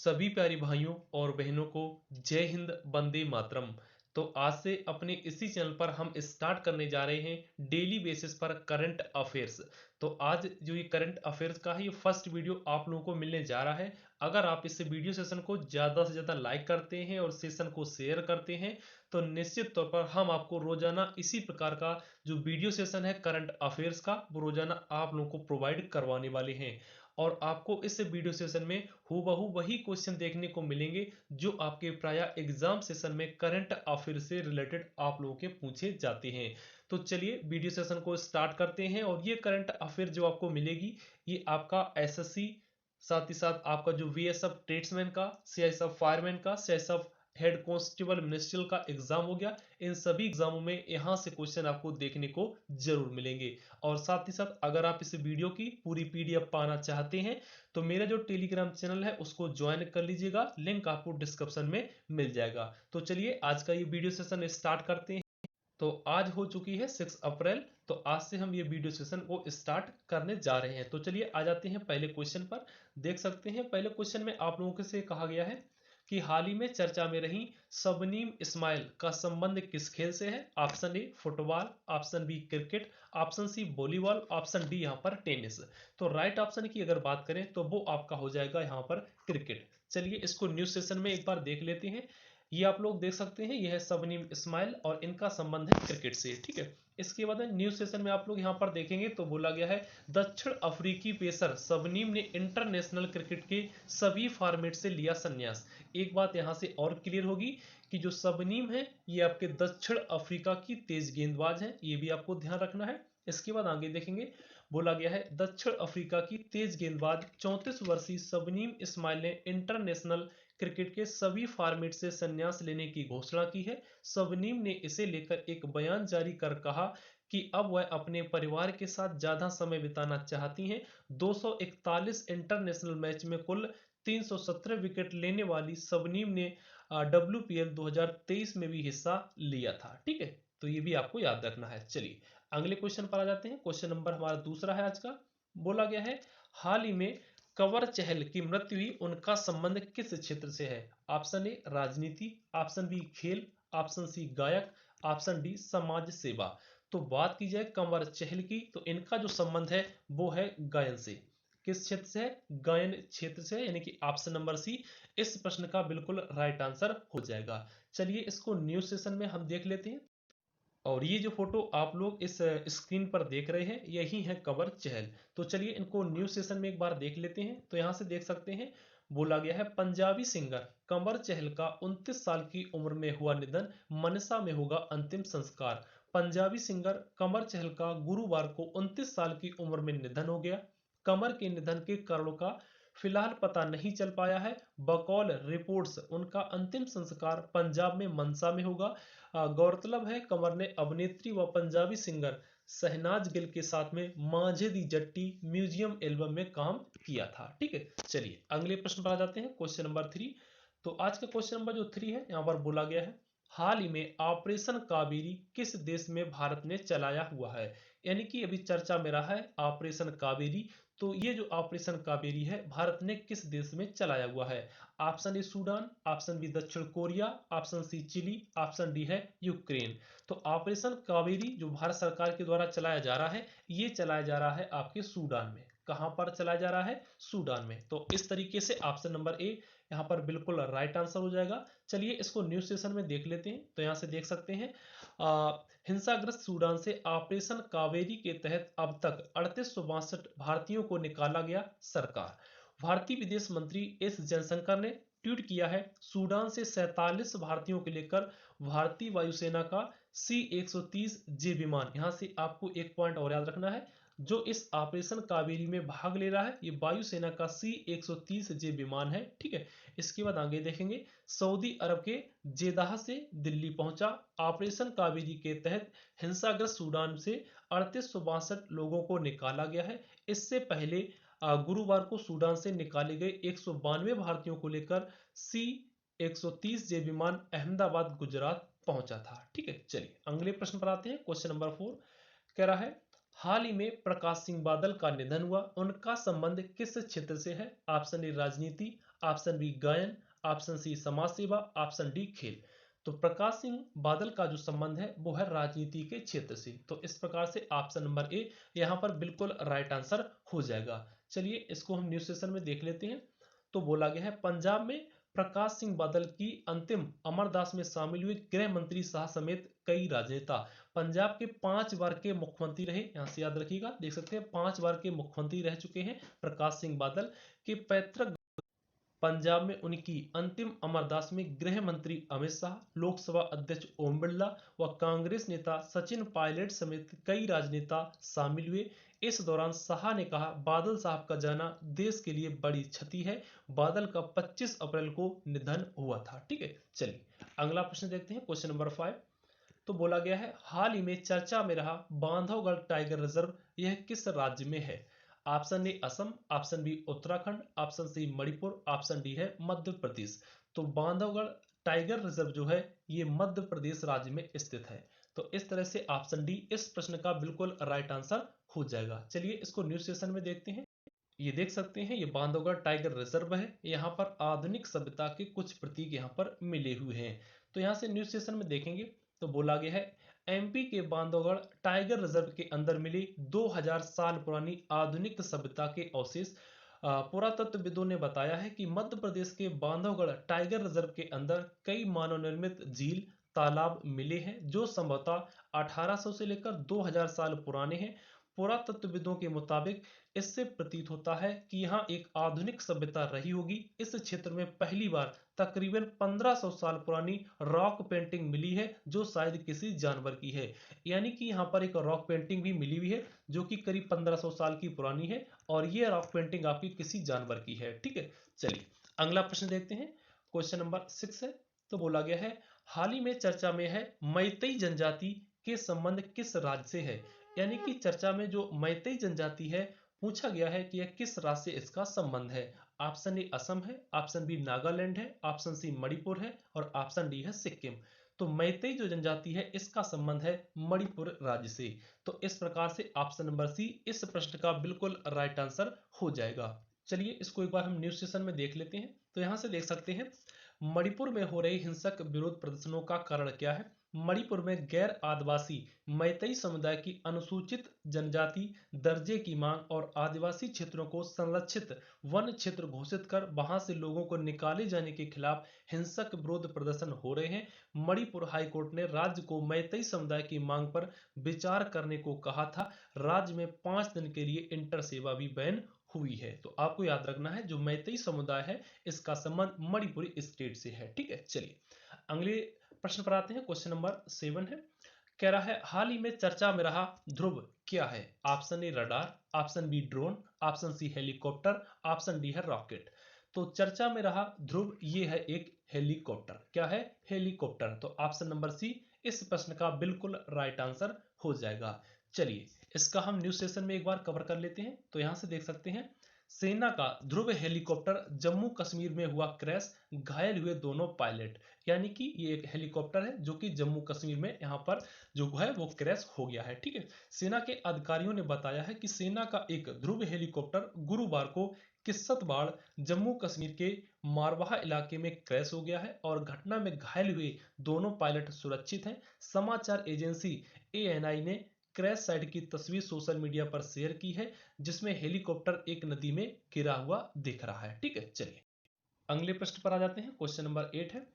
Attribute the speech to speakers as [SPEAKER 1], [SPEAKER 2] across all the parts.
[SPEAKER 1] सभी प्यारे भाइयों और बहनों को जय हिंद, वंदे मातरम। तो आज से अपने इसी चैनल पर हम स्टार्ट करने जा रहे हैं डेली बेसिस पर करंट अफेयर्स। तो आज जो ये करंट अफेयर्स का है ये फर्स्ट वीडियो आप लोगों को मिलने जा रहा है। अगर आप इस वीडियो सेशन को ज़्यादा से ज़्यादा लाइक करते हैं और सेशन को शेयर करते हैं तो निश्चित तौर पर हम आपको रोजाना इसी प्रकार का जो वीडियो सेशन है करंट अफेयर्स का वो रोजाना आप लोगों को प्रोवाइड करवाने वाले हैं। और आपको इस वीडियो सेशन में हूबहू वही क्वेश्चन देखने को मिलेंगे जो आपके प्राय एग्जाम सेशन में करंट अफेयर से रिलेटेड आप लोगों के पूछे जाते हैं। तो चलिए वीडियो सेशन को स्टार्ट करते हैं। और ये करंट अफेयर जो आपको मिलेगी ये आपका एसएससी, साथ ही साथ आपका जो वीएसएफ ट्रेड्समैन का, सीआईएसएफ फायरमैन का, सीआईएसएफ हेड कांस्टेबल मिनिस्ट्रियल का एग्जाम हो गया, इन सभी एग्जामों में यहाँ से क्वेश्चन आपको देखने को जरूर मिलेंगे। और साथ ही साथ अगर आप इस वीडियो की पूरी पीडीएफ पाना चाहते हैं तो मेरा जो टेलीग्राम चैनल है उसको ज्वाइन कर लीजिएगा, लिंक आपको डिस्क्रिप्शन में मिल जाएगा। तो चलिए आज का ये वीडियो सेशन स्टार्ट करते हैं। तो आज हो चुकी है 6 अप्रैल, तो आज से हम ये वीडियो सेशन को स्टार्ट करने जा रहे हैं। तो चलिए आ जाते हैं पहले क्वेश्चन पर। देख सकते हैं पहले क्वेश्चन में आप लोगों से कहा गया है कि हाल ही में चर्चा में रही शबनीम इस्माइल का संबंध किस खेल से है। Option A football, option B cricket, option C volleyball, option D यहाँ पर टेनिस। तो राइट ऑप्शन की अगर बात करें तो वो आपका हो जाएगा यहाँ पर क्रिकेट। चलिए इसको न्यूज सेशन में एक बार देख लेते हैं। ये आप लोग देख सकते हैं, यह है शबनीम इस्माइल और इनका संबंध है क्रिकेट से। ठीक है, इसके बाद न्यूज सेशन में आप लोग यहाँ पर देखेंगे तो बोला गया है दक्षिण अफ्रीकी पेसर शबनीम ने इंटरनेशनल क्रिकेट के सभी फॉर्मेट से लिया संन्यास। एक बात यहाँ से और क्लियर होगी कि जो शबनीम है ये आपके दक्षिण अफ्रीका की तेज गेंदबाज है, ये भी आपको ध्यान रखना है। इसके बाद आगे देखेंगे, बोला गया है दक्षिण अफ्रीका की तेज गेंदबाज 34 वर्षीय शबनीम इस्माइल ने इंटरनेशनल क्रिकेट के सभी फॉर्मेट से संन्यास लेने की घोषणा की है। शबनीम ने इसे लेकर एक बयान जारी कर कहा कि अब वह अपने परिवार के साथ ज्यादा समय बिताना चाहती हैं। 241 इंटरनेशनल मैच में कुल 317 विकेट लेने वाली शबनीम ने WPL 2023 में भी हिस्सा लिया था। ठीक है, तो ये भी आपको याद रखना है। चलिए अगले क्वेश्चन पर आ जाते हैं। क्वेश्चन नंबर हमारा दूसरा है आज का। बोला गया है हाल ही में कंवर चहल की मृत्यु हुई, उनका संबंध किस क्षेत्र से है। ऑप्शन ए राजनीति, ऑप्शन बी खेल, ऑप्शन सी गायक, ऑप्शन डी समाज सेवा। तो बात की जाए कंवर चहल की तो इनका जो संबंध है वो है गायन से। किस क्षेत्र से है? गायन क्षेत्र से, यानी कि ऑप्शन नंबर सी इस प्रश्न का बिल्कुल राइट आंसर हो जाएगा। चलिए इसको न्यूज सेशन में हम देख लेते हैं। और ये जो फोटो आप लोग इस स्क्रीन पर देख रहे हैं यही है कंवर चहल। तो चलिए इनको न्यूज सेशन में एक बार देख लेते हैं। तो यहाँ से देख सकते हैं, बोला गया है पंजाबी सिंगर कंवर चहल का 29 साल की उम्र में हुआ निधन, मनसा में होगा अंतिम संस्कार। पंजाबी सिंगर कंवर चहल का गुरुवार को 29 साल की उम्र में निधन हो गया। कंवर के निधन के कारणों का फिलहाल पता नहीं चल पाया है। बकौल रिपोर्ट्स उनका अंतिम संस्कार पंजाब में मनसा में होगा। गौरतलब है कंवर ने अभिनेत्री व पंजाबी सिंगर शहनाज गिल के साथ में माझे दी जट्टी म्यूजियम एल्बम में काम किया था। ठीक है, चलिए अगले प्रश्न पर आ जाते हैं। Question number 3। तो आज का क्वेश्चन नंबर जो 3 है यहाँ पर बोला गया है हाल ही में ऑपरेशन कावेरी किस देश में भारत ने चलाया हुआ है। यानी कि अभी चर्चा में रहा है ऑपरेशन कावेरी। तो ये जो ऑपरेशन कावेरी है भारत ने किस देश में चलाया हुआ है। Option A Sudan, option B दक्षिण Korea, option C Chile, option D है यूक्रेन। तो ऑपरेशन कावेरी जो भारत सरकार के द्वारा चलाया जा रहा है ये चलाया जा रहा है आपके सूडान में। कहां पर चलाया जा रहा है? सूडान में। तो इस तरीके से ऑप्शन नंबर ए यहाँ पर बिल्कुल राइट आंसर हो जाएगा। चलिए इसको न्यूज सेशन में देख लेते हैं। तो यहाँ से देख सकते हैं हिंसाग्रस्त सूडान से ऑपरेशन कावेरी के तहत अब तक 3862 भारतीयों को निकाला गया। सरकार, भारतीय विदेश मंत्री एस जयशंकर ने ट्वीट किया है सूडान से 47 भारतीयों को लेकर भारतीय वायुसेना का C-130J विमान, यहां से आपको एक पॉइंट और याद रखना है, जो इस ऑपरेशन कावेरी में भाग ले रहा है ये वायुसेना का C-130J विमान है। ठीक है, इसके बाद आगे देखेंगे सऊदी अरब के जेदाह से दिल्ली पहुंचा। ऑपरेशन कावेरी के तहत हिंसाग्रस्त सूडान से 3862 लोगों को निकाला गया है। इससे पहले गुरुवार को सूडान से निकाले गए 192 भारतीयों को लेकर C-130J विमान अहमदाबाद गुजरात पहुंचा था। ठीक है, चलिए अगले प्रश्न पर आते हैं। क्वेश्चन नंबर 4 कह रहा है हाल ही में प्रकाश सिंह बादल का निधन हुआ, उनका संबंध किस क्षेत्र से है। ऑप्शन ए राजनीति, ऑप्शन बी गायन, ऑप्शन सी समाज सेवा, ऑप्शन डी खेल। तो प्रकाश सिंह बादल का जो संबंध है वो है राजनीति के क्षेत्र से। तो इस प्रकार से ऑप्शन नंबर ए यहाँ पर बिल्कुल राइट आंसर हो जाएगा। चलिए इसको हम न्यूज सेशन में देख लेते हैं। तो बोला गया है पंजाब में प्रकाश सिंह बादल की अंतिम अमरदास में शामिल हुए गृह मंत्री शाह समेत कई राजनेता। पंजाब के 5 बार के मुख्यमंत्री रहे, यहां से याद रखिएगा, देख सकते हैं 5 बार के मुख्यमंत्री रह चुके हैं प्रकाश सिंह बादल के पैतृक पंजाब में उनकी अंतिम अमरदास में गृह मंत्री अमित शाह, लोकसभा अध्यक्ष ओम बिरला व कांग्रेस नेता सचिन पायलट समेत कई राजनेता शामिल हुए। इस दौरान शाह ने कहा बादल साहब का जाना देश के लिए बड़ी क्षति है। बादल का 25 अप्रैल को निधन हुआ था। ठीक है, चलिए अगला प्रश्न देखते हैं, क्वेश्चन नंबर 5। तो बोला गया है हाल ही में चर्चा में रहा बांधवगढ़ टाइगर रिजर्व यह किस राज्य में है। Option A Assam, option B Uttarakhand, option C Manipur, option D है मध्य प्रदेश। तो बांधवगढ़ टाइगर रिजर्व जो है ये मध्य प्रदेश राज्य में स्थित है। तो इस तरह से ऑप्शन डी इस प्रश्न का बिल्कुल राइट आंसर हो जाएगा। चलिए इसको न्यूज सेशन में देखते हैं। ये देख सकते हैं ये बांधवगढ़ टाइगर रिजर्व है। यहाँ पर आधुनिक सभ्यता के कुछ प्रतीक यहाँ पर मिले हुए हैं। तो यहाँ से न्यूज सेशन में देखेंगे तो बोला गया है एमपी के बांधवगढ़ टाइगर रिजर्व के अंदर मिली 2000 साल पुरानी आधुनिक सभ्यता के अवशेष। पुरातत्वविदों ने बताया है कि मध्य प्रदेश के बांधवगढ़ टाइगर रिजर्व के अंदर कई मानव निर्मित झील तालाब मिले हैं जो संभवतः 1800 से लेकर 2000 साल पुराने हैं। पुरातत्वविदों के मुताबिक इससे प्रतीत होता है कि यहाँ एक आधुनिक सभ्यता रही होगी। इस क्षेत्र में पहली बार तकरीबन 1500 साल पुरानी रॉक पेंटिंग मिली है जो शायद किसी जानवर की है। यानी कि यहाँ पर एक रॉक पेंटिंग भी मिली हुई है जो कि करीब 1500 साल की पुरानी है और ये रॉक पेंटिंग आपकी किसी जानवर की है। ठीक है, चलिए अगला प्रश्न देखते हैं, क्वेश्चन नंबर 6 है। तो बोला गया है हाल ही में चर्चा में है मैतेई जनजाति के संबंध किस राज्य से है। यानी कि चर्चा में जो मैतेई जनजाति है पूछा गया है कि यह किस राज्य से इसका संबंध है। ऑप्शन ए असम है, ऑप्शन बी नागालैंड है, ऑप्शन सी मणिपुर है और ऑप्शन डी है सिक्किम। तो मैतेई जो जनजाति है इसका संबंध है मणिपुर राज्य से। तो इस प्रकार से ऑप्शन नंबर सी इस प्रश्न का बिल्कुल राइट आंसर हो जाएगा। चलिए इसको एक बार हम न्यूज सेशन में देख लेते हैं। तो यहां से देख सकते हैं मणिपुर में हो रहे हिंसक विरोध प्रदर्शनों का कारण क्या है। मणिपुर में गैर आदिवासी मैतेई समुदाय की अनुसूचित जनजाति दर्जे की मांग और आदिवासी क्षेत्रों को संरक्षित वन क्षेत्र घोषित कर वहां से लोगों को निकाले जाने के खिलाफ हिंसक विरोध प्रदर्शन हो रहे हैं। मणिपुर हाईकोर्ट ने राज्य को मैतेई समुदाय की मांग पर विचार करने को कहा था। राज्य में 5 दिन के लिए इंटर सेवा भी बैन हुई है। तो आपको याद रखना है जो मैतेई समुदाय है इसका संबंध मणिपुरी स्टेट से है। ठीक है, चलिए अगले प्रश्न पर आते हैं, क्वेश्चन नंबर 7 है। कह रहा है हाल ही में चर्चा में रहा ध्रुव क्या है। Option A radar, option B drone, option C helicopter, option D है रॉकेट। तो चर्चा में रहा ध्रुव ये है एक हेलीकॉप्टर। क्या है, हेलीकॉप्टर। तो ऑप्शन नंबर सी इस प्रश्न का बिल्कुल राइट आंसर हो जाएगा। चलिए इसका हम न्यूज सेशन में एक बार कवर कर लेते हैं। तो यहां से देख सकते हैं सेना का ध्रुव हेलीकॉप्टर जम्मू कश्मीर में हुआ क्रैश, घायल हुए दोनों पायलट। यानी कि ये एक हेलीकॉप्टर है जो कि जम्मू कश्मीर में यहाँ पर जो है वो क्रैश हो गया है। ठीक है, सेना के अधिकारियों ने बताया है कि सेना का एक ध्रुव हेलीकॉप्टर गुरुवार को किस्सतवाड़ जम्मू कश्मीर के मारवाहा इलाके में क्रैश हो गया है और घटना में घायल हुए दोनों पायलट सुरक्षित हैं। समाचार एजेंसी एएनआई ने क्रैश साइट की तस्वीर सोशल मीडिया पर शेयर की है जिसमें हेलीकॉप्टर एक नदी में गिरा हुआ दिख रहा है। ठीक है, चलिए अगले प्रश्न पर आ जाते हैं, क्वेश्चन नंबर 8 है।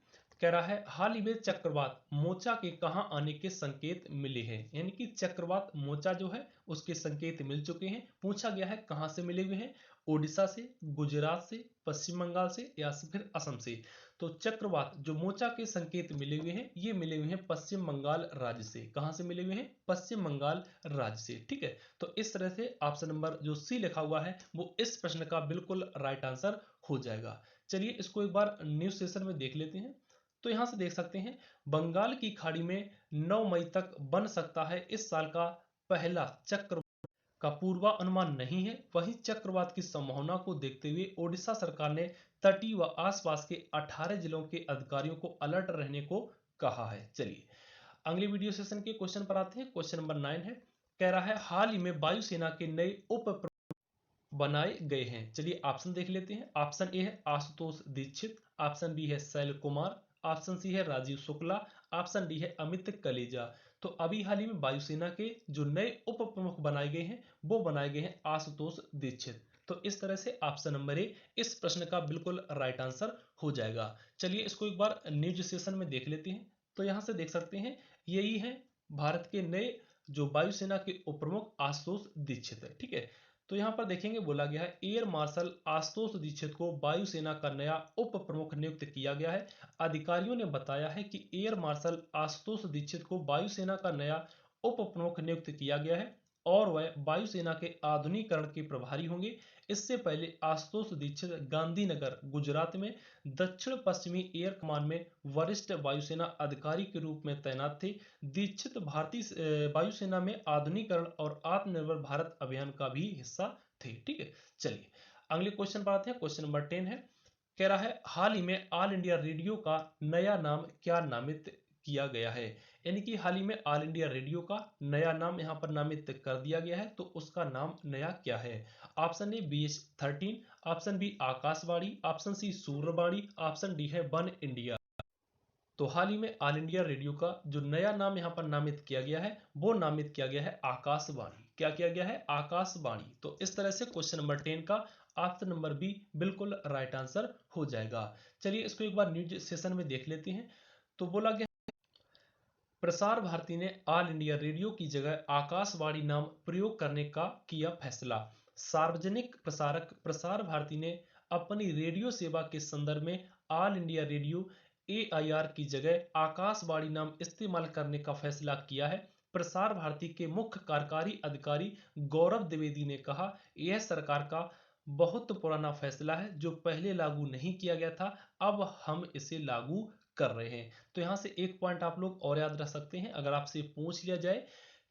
[SPEAKER 1] कह रहा है हाल ही में चक्रवात मोचा के कहां आने के संकेत मिले हैं। यानी कि चक्रवात मोचा जो है उसके संकेत मिल चुके हैं। पूछा गया है कहां से मिले हुए हैं, ओडिशा से, गुजरात से, पश्चिम बंगाल से या फिर असम से। तो चक्रवात जो मोचा के संकेत मिले हुए हैं ये मिले हुए हैं पश्चिम बंगाल राज्य से। कहां से मिले हुए हैं, पश्चिम बंगाल राज्य से। ठीक है, तो इस तरह से ऑप्शन नंबर जो सी लिखा हुआ है वो इस प्रश्न का बिल्कुल राइट आंसर हो जाएगा। चलिए इसको एक बार न्यूज सेशन में देख लेते हैं। तो यहां से देख सकते हैं बंगाल की खाड़ी में 9 मई तक बन सकता है इस साल का पहला चक्रवात का पूर्वानुमान नहीं है। वहीं चक्रवात की संभावना को देखते हुए ओडिशा सरकार ने तटीय व आसपास के 18 जिलों के अधिकारियों को अलर्ट रहने को कहा है। चलिए अगले वीडियो सेशन के क्वेश्चन पर आते हैं, क्वेश्चन नंबर 9 है। कह रहा है हाल ही में वायुसेना के नए उप बनाए गए हैं? चलिए ऑप्शन देख लेते हैं। ऑप्शन ए है आशुतोष दीक्षित, ऑप्शन बी है शैल कुमार, ऑप्शन सी है राजीव शुक्ला, ऑप्शन डी है अमित कलेजा। तो अभी हाल ही में वायुसेना के जो नए उप प्रमुख बनाए गए हैं वो बनाए गए हैं आशुतोष दीक्षित। तो इस तरह से ऑप्शन नंबर ए इस प्रश्न का बिल्कुल राइट आंसर हो जाएगा। चलिए इसको एक बार न्यूज सेशन में देख लेते हैं। तो यहाँ से देख सकते हैं यही है भारत के नए जो वायुसेना के उप प्रमुख आशुतोष दीक्षित है। ठीक है, तो यहाँ पर देखेंगे बोला गया है एयर मार्शल आशुतोष दीक्षित को वायुसेना का नया उप प्रमुख नियुक्त किया गया है। अधिकारियों ने बताया है कि एयर मार्शल आशुतोष दीक्षित को वायुसेना का नया उप प्रमुख नियुक्त किया गया है और वह वायुसेना के आधुनिकीकरण के प्रभारी होंगे। इससे पहले आशुतोष दीक्षित गांधीनगर गुजरात में दक्षिण पश्चिमी एयर कमान में वरिष्ठ वायुसेना अधिकारी के रूप में तैनात थे। दीक्षित भारतीय वायुसेना में आधुनिकीकरण और आत्मनिर्भर भारत अभियान का भी हिस्सा थे। ठीक है, चलिए अगले क्वेश्चन पर आते हैं। क्वेश्चन नंबर 10 है, कह रहा है हाल ही में ऑल इंडिया रेडियो का नया नाम क्या नामित किया गया है? यानी कि हाल ही में ऑल इंडिया रेडियो का नया नाम यहाँ पर नामित कर दिया गया है। तो उसका नाम नया क्या है? Option A BH13, option B Akashvani, option C Suryavani, option D है वन इंडिया। तो हाल ही में ऑल इंडिया रेडियो का जो नया नाम यहाँ पर नामित किया गया है वो नामित किया गया है आकाशवाणी। क्या किया गया है? आकाशवाणी। तो इस तरह से क्वेश्चन नंबर 10 का ऑप्शन नंबर बी बिल्कुल राइट आंसर हो जाएगा। चलिए इसको एक बार न्यूज सेशन में देख लेते हैं। तो बोला गया प्रसार भारती ने ऑल इंडिया रेडियो की जगह आकाशवाणी नाम प्रयोग करने का किया फैसला। सार्वजनिक प्रसारक प्रसार भारती ने अपनी रेडियो सेवा के संदर्भ में ऑल इंडिया रेडियो AIR की जगह आकाशवाणी नाम इस्तेमाल करने का फैसला किया है। प्रसार भारती के मुख्य कार्यकारी अधिकारी गौरव द्विवेदी ने कहा, यह सरकार का बहुत पुराना फैसला है जो पहले लागू नहीं किया गया था, अब हम इसे लागू कर रहे हैं। तो यहाँ से एक पॉइंट आप लोग और याद रख सकते हैं, अगर आपसे पूछ लिया जाए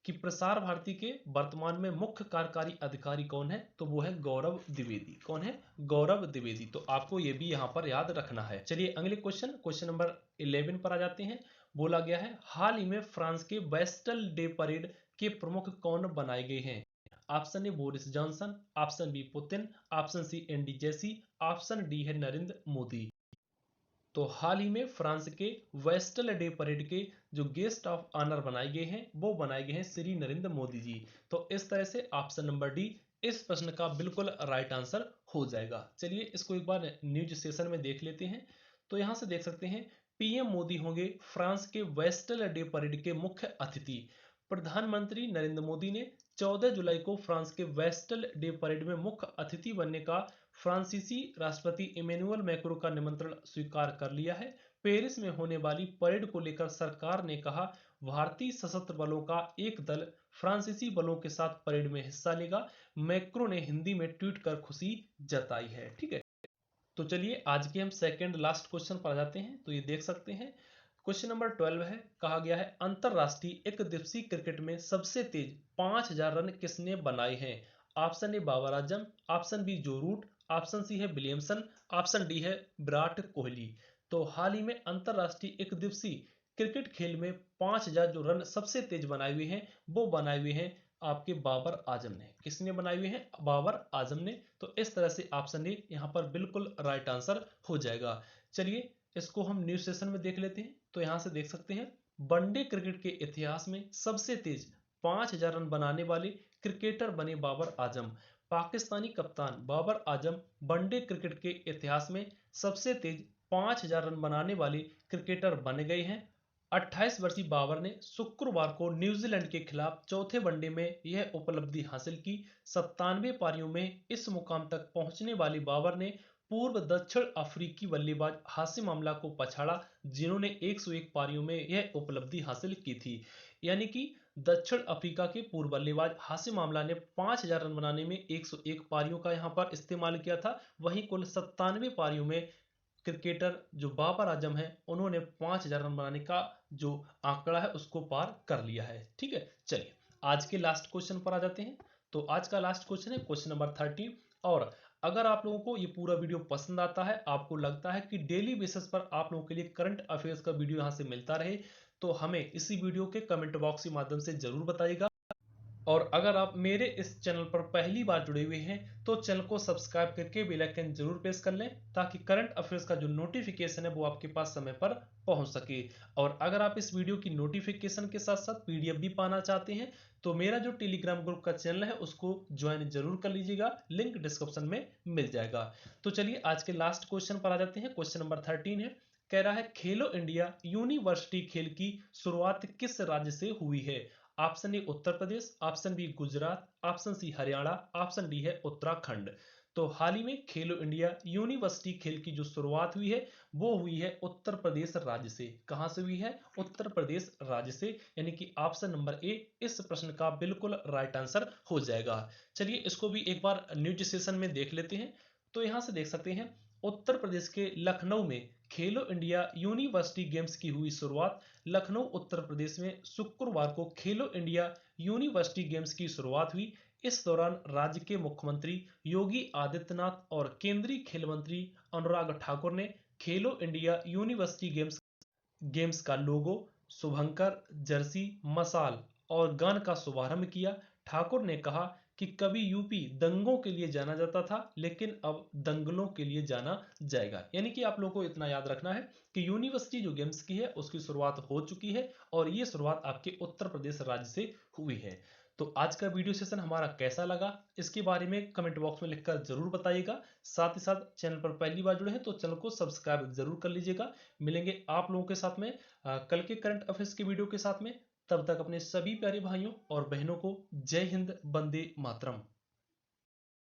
[SPEAKER 1] कि प्रसार भारती के वर्तमान में मुख्य कार्यकारी अधिकारी कौन है, तो वो है गौरव द्विवेदी। कौन है? गौरव द्विवेदी। तो आपको ये भी यहाँ पर याद रखना है। चलिए अगले क्वेश्चन नंबर 11 पर आ जाते हैं। बोला गया है हाल ही में फ्रांस के वेस्टल डे परेड के प्रमुख कौन बनाए गए हैं? Option A Boris Johnson, option B Putin, option C Andy Jassy, option D है नरेंद्र मोदी। तो हाल ही में फ्रांस के वेस्टल डे परेड के जो गेस्ट ऑफ ऑनर बनाए गए हैं वो बनाए गए हैं श्री नरेंद्र मोदी जी। तो इस तरह से ऑप्शन नंबर डी इस प्रश्न का बिल्कुल राइट आंसर हो जाएगा। चलिए इसको एक बार न्यूज सेशन में देख लेते हैं। तो यहां से देख सकते हैं पीएम मोदी होंगे फ्रांस के वेस्टल डे परेड के मुख्य अतिथि। प्रधानमंत्री नरेंद्र मोदी ने 14 जुलाई को फ्रांस के वेस्टल डे परेड में मुख्य अतिथि बनने का फ्रांसीसी राष्ट्रपति इमैनुअल मैक्रो का निमंत्रण स्वीकार कर लिया है। पेरिस में होने वाली परेड को लेकर सरकार ने कहा, भारतीय सशस्त्र बलों का एक दल फ्रांसीसी बलों के साथ परेड में हिस्सा लेगा। मैक्रो ने हिंदी में ट्वीट कर खुशी जताई है। ठीक है, तो चलिए आज के हम सेकंड लास्ट क्वेश्चन पर आ जाते हैं। तो ये देख सकते हैं क्वेश्चन नंबर 12 है, कहा गया है अंतरराष्ट्रीय एक दिवसीय क्रिकेट में सबसे तेज 5000 रन किसने बनाए हैं? Option A Babar Azam, option B Joe Root, option C है विलियमसन, ऑप्शन डी है विराट कोहली। तो हाल ही में अंतरराष्ट्रीय एक दिवसीय क्रिकेट खेल में 5000 जो रन सबसे तेज बनाए हुए हैं वो बनाए हुए हैं आपके बाबर आजम ने। किसने बनाए हुए हैं? बाबर आजम ने। तो इस तरह से ऑप्शन ए यहाँ पर बिल्कुल राइट आंसर हो जाएगा। चलिए इसको हम न्यूज सेशन में देख लेते हैं। तो यहां से देख सकते हैं वनडे क्रिकेट के इतिहास में सबसे तेज 5000 रन बनाने वाले क्रिकेटर बने बाबर आजम। पाकिस्तानी कप्तान बाबर आजम वनडे क्रिकेट के इतिहास में सबसे तेज 5000 रन बनाने वाले क्रिकेटर बन गए हैं। 28 वर्षीय बाबर ने शुक्रवार को न्यूजीलैंड के खिलाफ चौथे वनडे में यह उपलब्धि हासिल की। 97 पारियों में इस मुकाम तक पहुंचने वाले बाबर ने पूर्व दक्षिण अफ्रीकी बल्लेबाज हाशिम आमला को पछाड़ा, जिन्होंने 101 पारियों में यह उपलब्धि हासिल की थी। यानी कि दक्षिण अफ्रीका के पूर्व बल्लेबाज हाशिम आमला ने 5000 रन बनाने में 101 पारियों का यहां पर इस्तेमाल किया था। वहीं कुल 97 पारियों में क्रिकेटर जो बाबर आजम है उन्होंने 5000 रन बनाने का जो आंकड़ा है उसको पार कर लिया है। ठीक है, चलिए आज के लास्ट क्वेश्चन पर आ जाते हैं। तो आज का लास्ट क्वेश्चन है क्वेश्चन नंबर 13। और अगर आप लोगों को ये पूरा वीडियो पसंद आता है, आपको लगता है कि डेली बेसिस पर आप लोगों के लिए करंट अफेयर्स का वीडियो यहाँ से मिलता रहे, तो हमें इसी वीडियो के कमेंट बॉक्स के माध्यम से जरूर बताइएगा। और अगर आप मेरे इस चैनल पर पहली बार जुड़े हुए हैं तो चैनल को सब्सक्राइब करके बेल आइकन जरूर प्रेस कर लें, ताकि करंट अफेयर्स का जो नोटिफिकेशन है वो आपके पास समय पर पहुंच सके। और अगर आप इस वीडियो की नोटिफिकेशन के साथ साथ पीडीएफ भी पाना चाहते हैं तो मेरा जो टेलीग्राम ग्रुप का चैनल है उसको ज्वाइन जरूर कर लीजिएगा, लिंक डिस्क्रिप्शन में मिल जाएगा। तो चलिए आज के लास्ट क्वेश्चन पर आ जाते हैं। क्वेश्चन नंबर 13 है, कह रहा है खेलो इंडिया यूनिवर्सिटी खेल की शुरुआत किस राज्य से हुई है? Option A Uttar Pradesh, option B Gujarat, option C Haryana, option D है उत्तराखंड। तो हाल ही में खेलो इंडिया यूनिवर्सिटी खेल की जो शुरुआत हुई है वो हुई है उत्तर प्रदेश राज्य से। कहां से हुई है? उत्तर प्रदेश राज्य से, यानी कि ऑप्शन नंबर ए इस प्रश्न का बिल्कुल राइट आंसर हो जाएगा। चलिए इसको भी एक बार न्यूज सेशन में देख लेते हैं। तो यहां से देख सकते हैं उत्तर प्रदेश के लखनऊ में खेलो इंडिया यूनिवर्सिटी गेम्स की हुई शुरुआत। लखनऊ उत्तर प्रदेश में शुक्रवार को खेलो इंडिया यूनिवर्सिटी गेम्स की शुरुआत हुई। इस दौरान राज्य के मुख्यमंत्री योगी आदित्यनाथ और केंद्रीय खेल मंत्री अनुराग ठाकुर ने खेलो इंडिया यूनिवर्सिटी गेम्स का लोगो, शुभंकर, जर्सी, मशाल और गन का शुभारंभ किया। ठाकुर ने कहा कि कभी यूपी दंगों के लिए जाना जाता था, लेकिन अब दंगलों के लिए जाना जाएगा। यानी कि आप लोगों को इतना याद रखना है कि यूनिवर्सिटी जो गेम्स की है उसकी शुरुआत हो चुकी है और ये शुरुआत आपके उत्तर प्रदेश राज्य से हुई है। तो आज का वीडियो सेशन हमारा कैसा लगा इसके बारे में कमेंट बॉक्स में लिखकर जरूर बताइएगा। साथ ही साथ चैनल पर पहली बार जुड़े हैं तो चैनल को सब्सक्राइब जरूर कर लीजिएगा। मिलेंगे आप लोगों के साथ में कल के करंट अफेयर्स की वीडियो के साथ में। तब तक अपने सभी प्यारे भाइयों और बहनों को जय हिंद, वंदे मातरम।